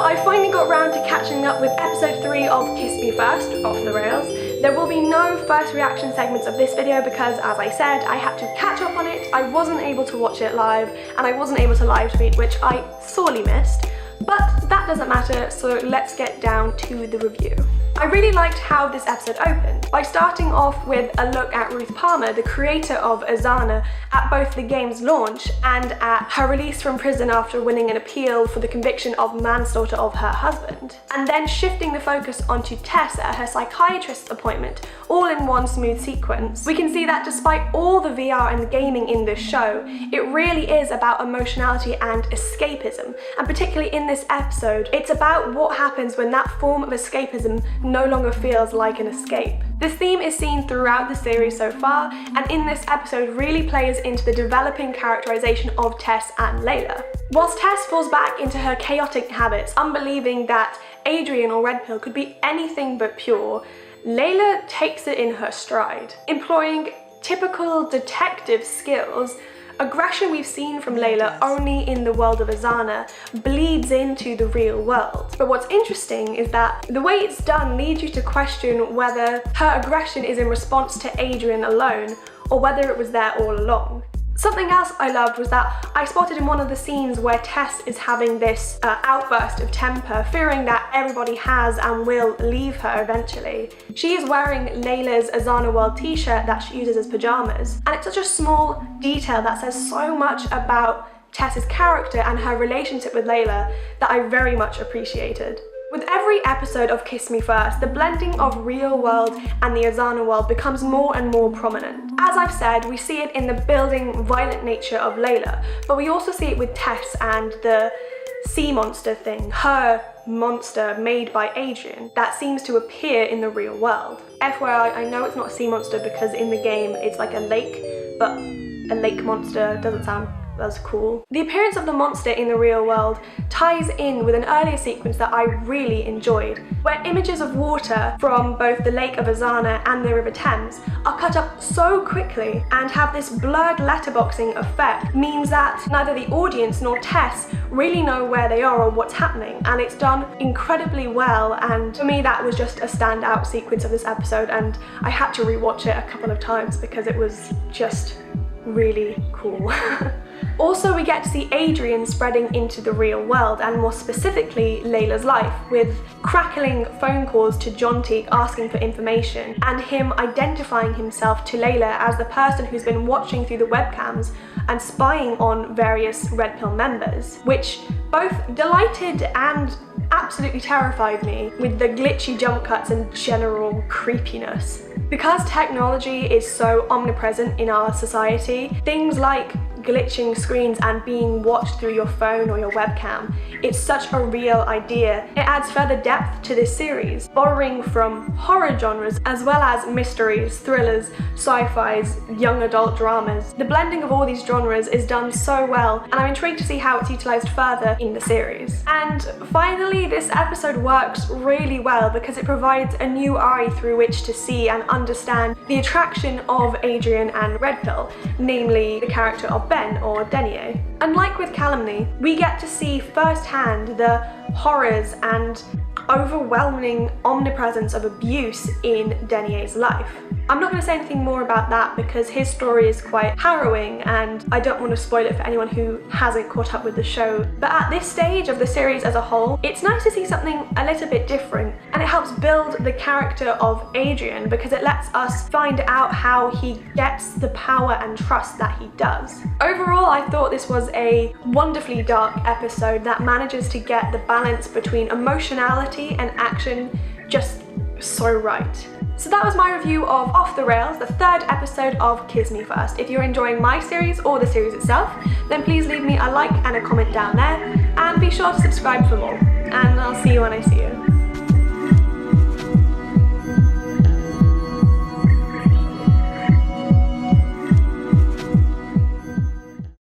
I finally got around to catching up with episode 3 of Kiss Me First, Off the Rails. There will be no first reaction segments of this video because, as I said, I had to catch up on it. I wasn't able to watch it live, and I wasn't able to live tweet, which I sorely missed. But that doesn't matter, so let's get down to the review. I really liked how this episode opened, by starting off with a look at Ruth Palmer, the creator of Azana, at both the game's launch and at her release from prison after winning an appeal for the conviction of manslaughter of her husband, and then shifting the focus onto Tess at her psychiatrist's appointment, all in one smooth sequence. We can see that despite all the VR and gaming in this show, it really is about emotionality and escapism, and particularly in this episode, it's about what happens when that form of escapism no longer feels like an escape. This theme is seen throughout the series so far, and in this episode really plays into the developing characterization of Tess and Layla. Whilst Tess falls back into her chaotic habits, unbelieving that Adrian or Red Pill could be anything but pure, Layla takes it in her stride, employing typical detective skills. Aggression we've seen from Layla only in the world of Azana bleeds into the real world. But what's interesting is that the way it's done leads you to question whether her aggression is in response to Adrian alone, or whether it was there all along. Something else I loved was that I spotted in one of the scenes where Tess is having this outburst of temper, fearing that everybody has and will leave her eventually. She is wearing Layla's Azana World t-shirt that she uses as pajamas, and it's such a small detail that says so much about Tess's character and her relationship with Layla that I very much appreciated. With every episode of Kiss Me First, the blending of real world and the Azana world becomes more and more prominent. As I've said, we see it in the building violent nature of Layla, but we also see it with Tess and the sea monster thing, her monster made by Adrian, that seems to appear in the real world. FYI, I know it's not a sea monster because in the game it's like a lake, but a lake monster doesn't sound as cool. The appearance of the monster in the real world ties in with an earlier sequence that I really enjoyed, where images of water from both the Lake of Azana and the River Thames are cut up so quickly and have this blurred letterboxing effect, means that neither the audience nor Tess really know where they are or what's happening, and it's done incredibly well, and for me that was just a standout sequence of this episode, and I had to rewatch it a couple of times because it was just really cool. Also, we get to see Adrian spreading into the real world, and more specifically Layla's life, with crackling phone calls to John Teague asking for information, and him identifying himself to Layla as the person who's been watching through the webcams and spying on various Red Pill members, which both delighted and absolutely terrified me with the glitchy jump cuts and general creepiness. Because technology is so omnipresent in our society, things like glitching screens and being watched through your phone or your webcam, it's such a real idea. It adds further depth to this series, borrowing from horror genres as well as mysteries, thrillers, sci-fis, young adult dramas. The blending of all these genres is done so well, and I'm intrigued to see how it's utilised further in the series. And finally, this episode works really well because it provides a new eye through which to see and understand the attraction of Adrian and Red Pill, namely the character of Ben, or Denier. Unlike with Calumny, we get to see firsthand the horrors and overwhelming omnipresence of abuse in Denier's life. I'm not going to say anything more about that because his story is quite harrowing and I don't want to spoil it for anyone who hasn't caught up with the show. But at this stage of the series as a whole, it's nice to see something a little bit different, and it helps build the character of Adrian because it lets us find out how he gets the power and trust that he does. Overall, I thought this was a wonderfully dark episode that manages to get the balance between emotionality and action just so right. So that was my review of Off the Rails, the third episode of Kiss Me First. If you're enjoying my series or the series itself, then please leave me a like and a comment down there, and be sure to subscribe for more. And I'll see you when I see you.